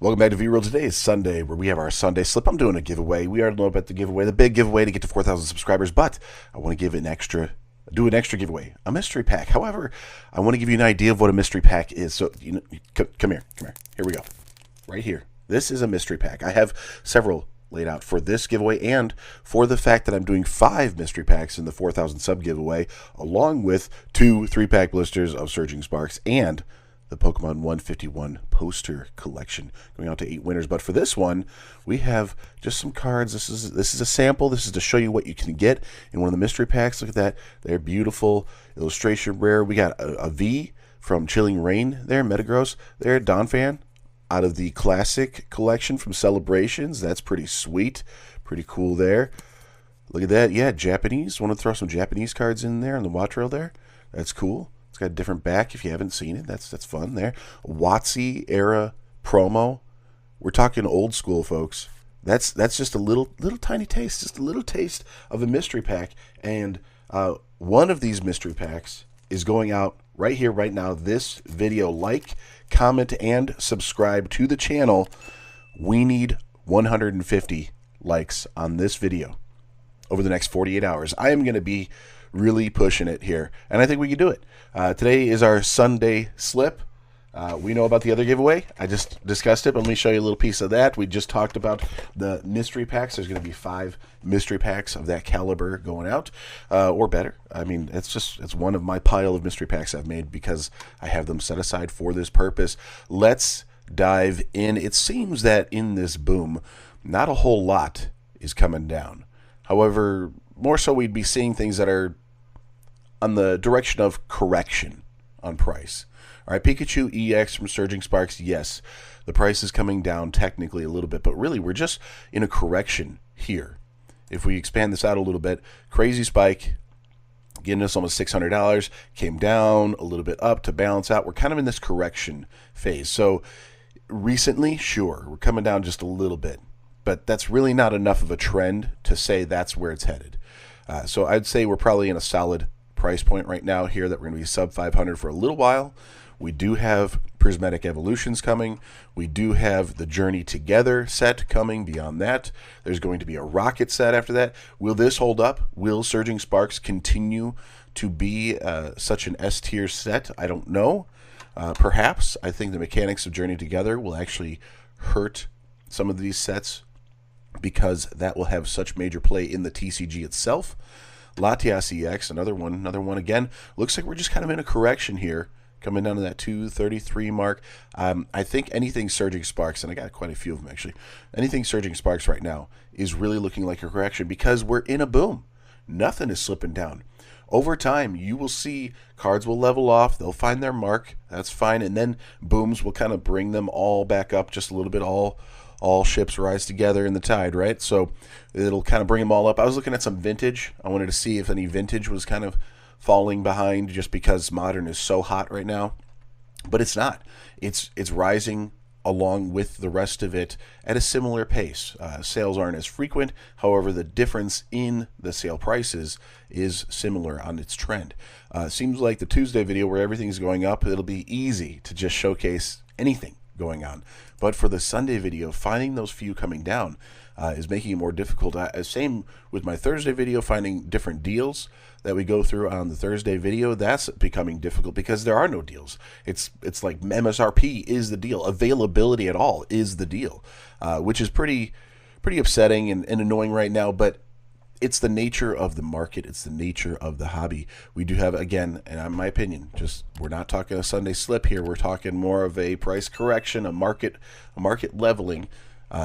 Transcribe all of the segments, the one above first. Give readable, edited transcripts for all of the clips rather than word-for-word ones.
Welcome back to V-Roll. Today is Sunday, where we have our Sunday slip. I'm doing a giveaway. We already know about the giveaway, the big giveaway to get to 4,000 subscribers, but I want to do an extra giveaway, a mystery pack. However, I want to give you an idea of what a mystery pack is. So, come here. Here we go. Right here. This is a mystery pack. I have several laid out for this giveaway and for the fact that I'm doing 5 mystery packs in the 4,000 sub giveaway, along with 2 3-pack blisters of Surging Sparks and the Pokemon 151 poster collection, going out to 8 winners. But for this one, we have just some cards. This is a sample. This is to show you what you can get in one of the mystery packs. Look at that. They're beautiful. Illustration rare. We got a V from Chilling Rain there, Metagross there, Donphan, out of the classic collection from Celebrations. That's pretty sweet. Pretty cool there. Look at that. Yeah, Japanese. Want to throw some Japanese cards in there on the watch rail there? That's cool. It's got a different back if you haven't seen it. That's fun there. WotC era promo. We're talking old school, folks. That's just a little tiny taste, just a little taste of a mystery pack. And one of these mystery packs is going out right here, right now. This video, like, comment, and subscribe to the channel. We need 150 likes on this video over the next 48 hours. I am going to be really pushing it here, and I think we can do it. Today is our Sunday slip. We know about the other giveaway. I just discussed it, but let me show you a little piece of that. We just talked about the mystery packs. There's going to be 5 mystery packs of that caliber going out, or better. I mean, it's one of my pile of mystery packs I've made because I have them set aside for this purpose. Let's dive in. It seems that in this boom, not a whole lot is coming down. However, more so we'd be seeing things that are on the direction of correction on price. All right, Pikachu EX from Surging Sparks, yes, the price is coming down technically a little bit, but really we're just in a correction here. If we expand this out a little bit, Crazy Spike, getting us almost $600, came down a little bit up to balance out. We're kind of in this correction phase. So recently, sure, we're coming down just a little bit, but that's really not enough of a trend to say that's where it's headed. So I'd say we're probably in a solid price point right now here that we're going to be sub 500 for a little while. We do have Prismatic Evolutions coming. We do have the Journey Together set coming. Beyond that, there's going to be a Rocket set after that. Will this hold up? Will Surging Sparks continue to be such an S tier set? I don't know. Perhaps. I think the mechanics of Journey Together will actually hurt some of these sets because that will have such major play in the TCG itself. Latias EX, another one again. Looks like we're just kind of in a correction here, coming down to that 233 mark. I think anything Surging Sparks, and I got quite a few of them actually, anything Surging Sparks right now is really looking like a correction because we're in a boom. Nothing is slipping down. Over time, you will see cards will level off. They'll find their mark. That's fine. And then booms will kind of bring them all back up just a little bit. All ships rise together in the tide, right? So it'll kind of bring them all up. I was looking at some vintage. I wanted to see if any vintage was kind of falling behind just because modern is so hot right now. But it's not. It's rising along with the rest of it at a similar pace. Sales aren't as frequent. However, the difference in the sale prices is similar on its trend. Seems like the Tuesday video where everything's going up, it'll be easy to just showcase anything going on. But for the Sunday video, finding those few coming down is making it more difficult. Same with my Thursday video, finding different deals that we go through on the Thursday video. That's becoming difficult because there are no deals. It's like MSRP is the deal. Availability at all is the deal, which is pretty upsetting and annoying right now. But it's the nature of the market. It's the nature of the hobby. We do have, again, and in my opinion, we're not talking a Sunday slip here. We're talking more of a price correction, a market leveling,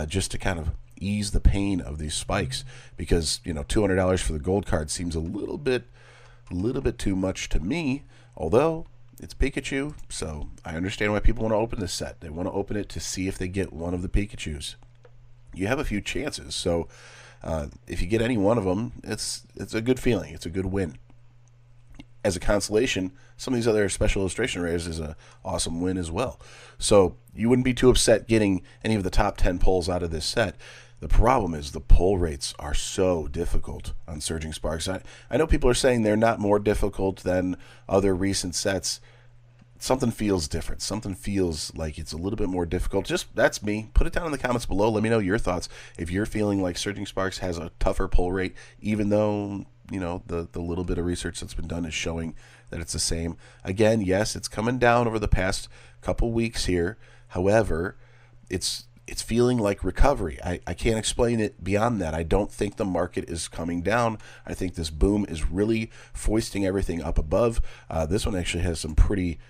just to kind of ease the pain of these spikes. Because $200 for the gold card seems a little bit too much to me. Although it's Pikachu, so I understand why people want to open this set. They want to open it to see if they get one of the Pikachus. You have a few chances, so. If you get any one of them, it's a good feeling. It's a good win. As a consolation, some of these other special illustration rares is an awesome win as well. So you wouldn't be too upset getting any of the top 10 pulls out of this set. The problem is the pull rates are so difficult on Surging Sparks. I know people are saying they're not more difficult than other recent sets. something feels different. Something feels like it's a little bit more difficult. Just that's me. Put it down in the comments below. Let me know your thoughts. If you're feeling like Surging Sparks has a tougher pull rate, even though the little bit of research that's been done is showing that it's the same. Again, yes, it's coming down over the past couple weeks here. However, it's feeling like recovery. I can't explain it beyond that. I don't think the market is coming down. I think this boom is really foisting everything up above. This one actually has some pretty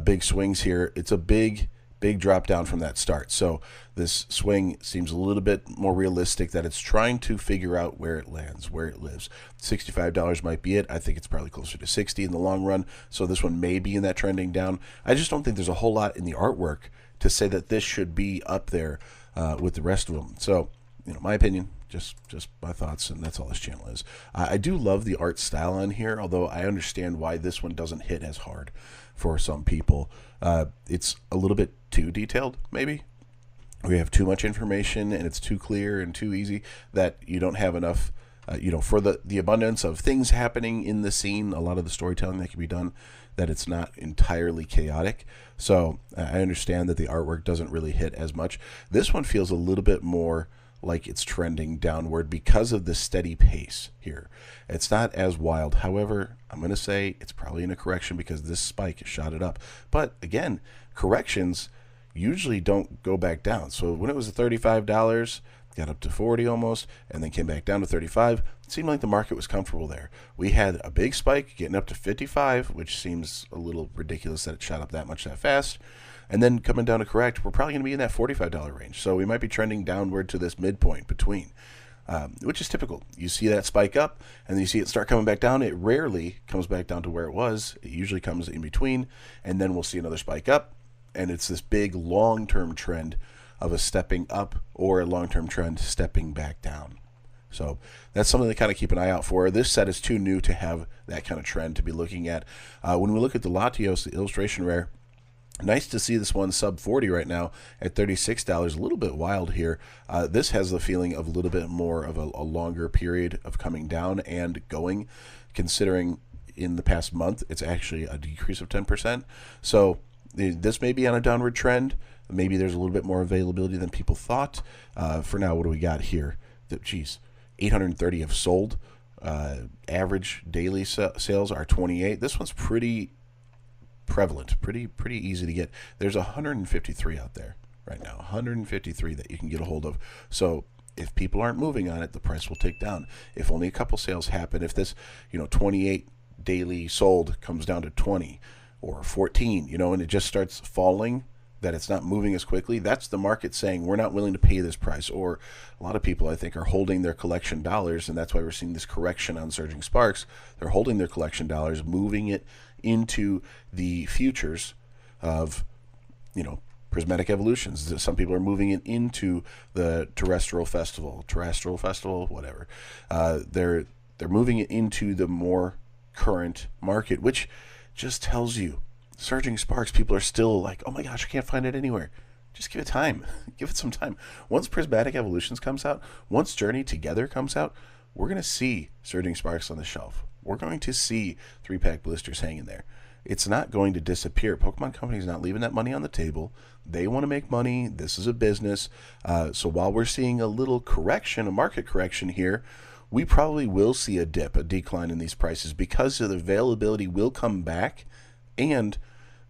big swings here. It's a big drop down from that start. So this swing seems a little bit more realistic, that it's trying to figure out where it lands, where it lives. $65 might be it. I think it's probably closer to 60 in the long run. So this one may be in that trending down. I just don't think there's a whole lot in the artwork to say that this should be up there with the rest of them. So, my opinion, just my thoughts, and that's all this channel is. I do love the art style on here, although I understand why this one doesn't hit as hard for some people. It's a little bit too detailed, maybe. We have too much information, and it's too clear and too easy that you don't have enough, for the abundance of things happening in the scene, a lot of the storytelling that can be done, that it's not entirely chaotic. So I understand that the artwork doesn't really hit as much. This one feels a little bit more like it's trending downward because of the steady pace here. It's not as wild. However, I'm going to say it's probably in a correction because this spike shot it up. But again, corrections usually don't go back down. So when it was $35, got up to 40 almost, and then came back down to 35. It seemed like the market was comfortable there. We had a big spike getting up to 55, which seems a little ridiculous that it shot up that much that fast. And then coming down to correct, we're probably going to be in that $45 range. So we might be trending downward to this midpoint between, which is typical. You see that spike up, and then you see it start coming back down. It rarely comes back down to where it was. It usually comes in between, and then we'll see another spike up, and it's this big long-term trend of a stepping up or a long-term trend stepping back down. So that's something to kind of keep an eye out for. This set is too new to have that kind of trend to be looking at. When we look at the Latios, the illustration rare, nice to see this one sub 40 right now at $36. A little bit wild here. This has the feeling of a little bit more of a longer period of coming down and going, considering in the past month it's actually a decrease of 10%. So this may be on a downward trend. Maybe there's a little bit more availability than people thought. For now, what do we got here? Geez, 830 have sold. Average daily sales are 28. This one's pretty prevalent, pretty easy to get. There's 153 out there right now, 153 that you can get a hold of. So if people aren't moving on it, the price will tick down. If only a couple sales happen, if this 28 daily sold comes down to 20 or 14, and it just starts falling, that it's not moving as quickly, that's the market saying we're not willing to pay this price. Or a lot of people, I think, are holding their collection dollars, and that's why we're seeing this correction on Surging Sparks. They're holding their collection dollars, moving it into the futures of prismatic evolutions. Some people are moving it into the terrestrial festival, whatever. They're moving it into the more current market, which just tells you Surging Sparks, people are still like, oh my gosh, I can't find it anywhere. Just give it time. Give it some time. Once Prismatic Evolutions comes out, once Journey Together comes out, we're going to see Surging Sparks on the shelf. We're going to see 3-pack blisters hanging there. It's not going to disappear. Pokemon Company's not leaving that money on the table. They want to make money. This is a business. So while we're seeing a little correction, a market correction here, we probably will see a dip, a decline in these prices because the availability will come back and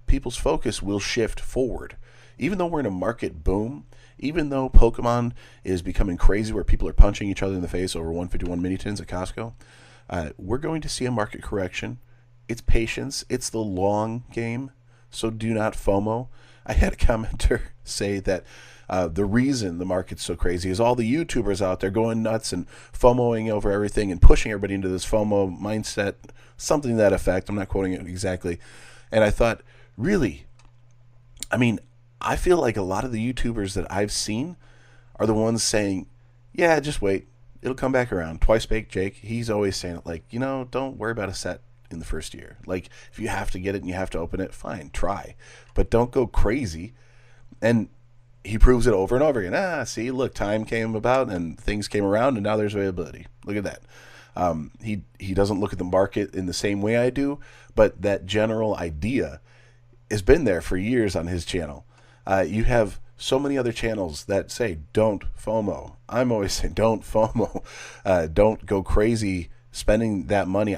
people's focus will shift forward. Even though we're in a market boom, even though Pokemon is becoming crazy where people are punching each other in the face over 151 mini tins at Costco, we're going to see a market correction. It's patience. It's the long game. So do not FOMO. I had a commenter say that the reason the market's so crazy is all the YouTubers out there going nuts and FOMOing over everything and pushing everybody into this FOMO mindset, something to that effect. I'm not quoting it exactly. And I thought, really? I mean, I feel like a lot of the YouTubers that I've seen are the ones saying, yeah, just wait. It'll come back around. Twice Baked Jake, he's always saying it like, don't worry about a set in the first year. Like, if you have to get it and you have to open it, fine, try. But don't go crazy. And he proves it over and over again. See, look, time came about and things came around and now there's availability. Look at that. He doesn't look at the market in the same way I do, but that general idea has been there for years on his channel. You have so many other channels that say don't FOMO. I'm always saying don't FOMO. Don't go crazy spending that money.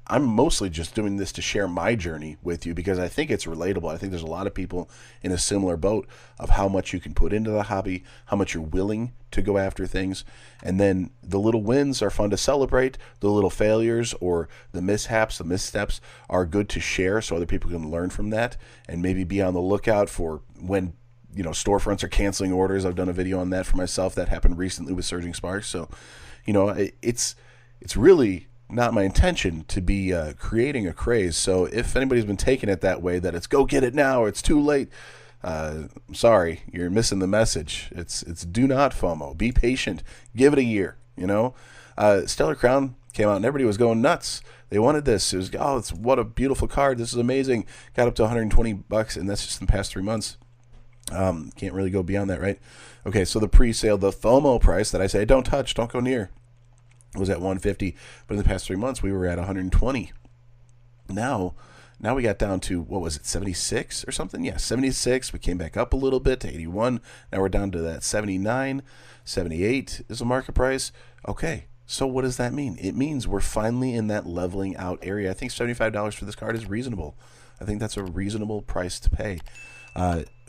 I'm mostly just doing this to share my journey with you because I think it's relatable. I think there's a lot of people in a similar boat of how much you can put into the hobby, how much you're willing to go after things, and then the little wins are fun to celebrate. The little failures or the mishaps, the missteps are good to share so other people can learn from that and maybe be on the lookout for when storefronts are canceling orders. I've done a video on that for myself. That happened recently with Surging Sparks. So, it's really not my intention to be creating a craze. So if anybody's been taking it that way, that it's go get it now or it's too late, I'm sorry, you're missing the message. It's do not FOMO. Be patient. Give it a year. Stellar Crown came out and everybody was going nuts. They wanted this. It was what a beautiful card. This is amazing. Got up to $120, and that's just in the past 3 months. Can't really go beyond that, right? Okay, so the pre-sale, the FOMO price that I say don't touch, don't go near, was at $150, but in the past 3 months we were at $120. Now we got down to, what was it, 76 or something? Yeah, 76. We came back up a little bit to 81. Now we're down to that 79, 78 is the market price. Okay, so what does that mean? It means we're finally in that leveling out area. I think $75 for this card is reasonable. I think that's a reasonable price to pay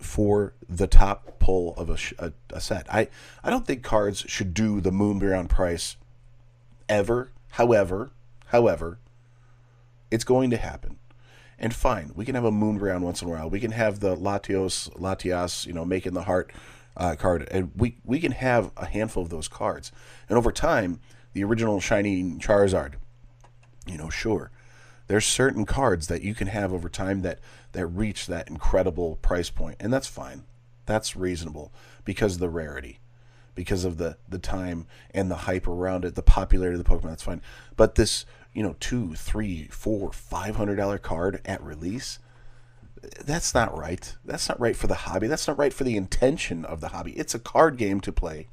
for the top pull of a set. I don't think cards should do the Moonbearon price ever. However, it's going to happen. And fine, we can have a Moonbearon once in a while. We can have the Latias, making the heart card. And we can have a handful of those cards. And over time, the original Shining Charizard, sure. There's certain cards that you can have over time that reach that incredible price point. And that's fine. That's reasonable because of the rarity, because of the time and the hype around it, the popularity of the Pokemon. That's fine. But this, $200, $300, $400, $500 card at release, that's not right. That's not right for the hobby. That's not right for the intention of the hobby. It's a card game to play.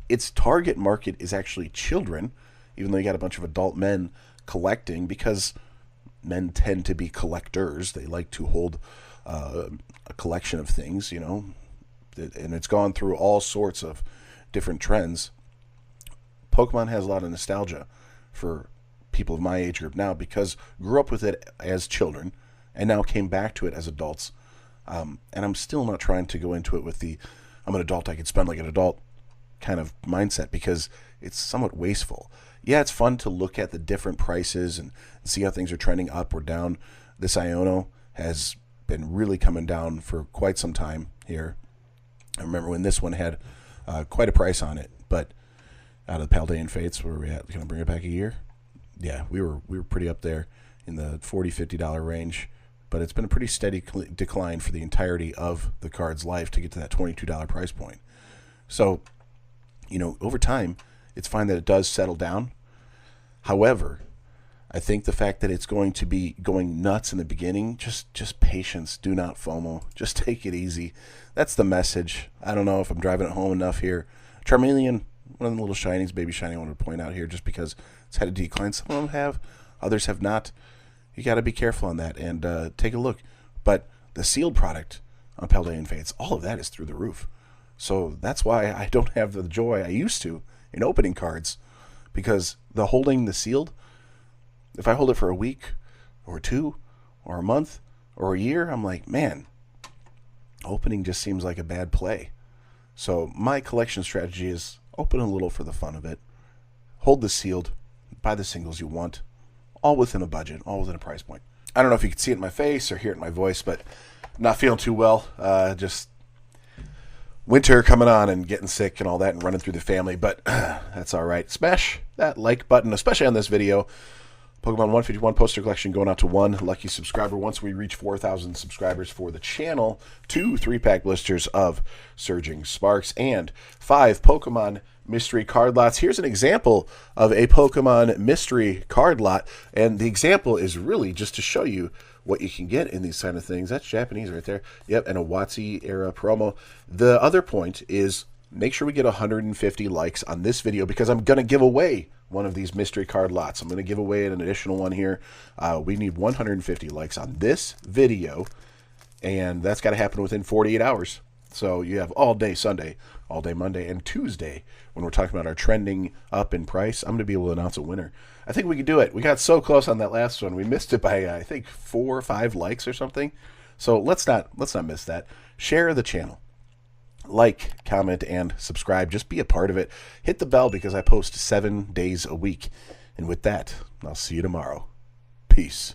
Its target market is actually children, even though you got a bunch of adult men collecting, because men tend to be collectors. They like to hold a collection of things, and it's gone through all sorts of different trends. Pokemon has a lot of nostalgia for people of my age group now because grew up with it as children and now came back to it as adults. And I'm still not trying to go into it with the I'm an adult, I can spend like an adult kind of mindset because it's somewhat wasteful. Yeah, it's fun to look at the different prices and see how things are trending up or down. This Iono has been really coming down for quite some time here. I remember when this one had quite a price on it, but out of the Paldean Fates, where we at? Can I bring it back a year? Yeah, we were pretty up there in the $40, $50 range, but it's been a pretty steady decline for the entirety of the card's life to get to that $22 price point. So, over time, it's fine that it does settle down. However, I think the fact that it's going to be going nuts in the beginning, just patience. Do not FOMO. Just take it easy. That's the message. I don't know if I'm driving it home enough here. Charmeleon, one of the little shinies, baby shiny, I wanted to point out here just because it's had a decline. Some of them have, others have not. You got to be careful on that and take a look. But the sealed product on Paldean Fates, all of that is through the roof. So that's why I don't have the joy I used to in opening cards, because the holding the sealed, if I hold it for a week or two or a month or a year, I'm like, man, opening just seems like a bad play. So my collection strategy is open a little for the fun of it, hold the sealed, buy the singles you want, all within a budget, all within a price point. I don't know if you can see it in my face or hear it in my voice, but I'm not feeling too well. Just winter coming on and getting sick and all that and running through the family, but that's all right. Smash that like button, especially on this video. Pokemon 151 poster collection going out to one lucky subscriber once we reach 4,000 subscribers for the channel, 2 3-pack blisters of Surging Sparks, and 5 Pokemon mystery card lots. Here's an example of a Pokemon mystery card lot, and the example is really just to show you what you can get in these kind of things. That's Japanese right there. Yep, and a WotC era promo. The other point is make sure we get 150 likes on this video because I'm going to give away one of these mystery card lots. I'm going to give away an additional one here. We need 150 likes on this video, and that's got to happen within 48 hours. So you have all day Sunday, all day Monday, and Tuesday when we're talking about our trending up in price. I'm going to be able to announce a winner. I think we could do it. We got so close on that last one. We missed it by, I think, 4 or 5 likes or something. So let's not miss that. Share the channel. Like, comment, and subscribe. Just be a part of it. Hit the bell because I post 7 days a week. And with that, I'll see you tomorrow. Peace.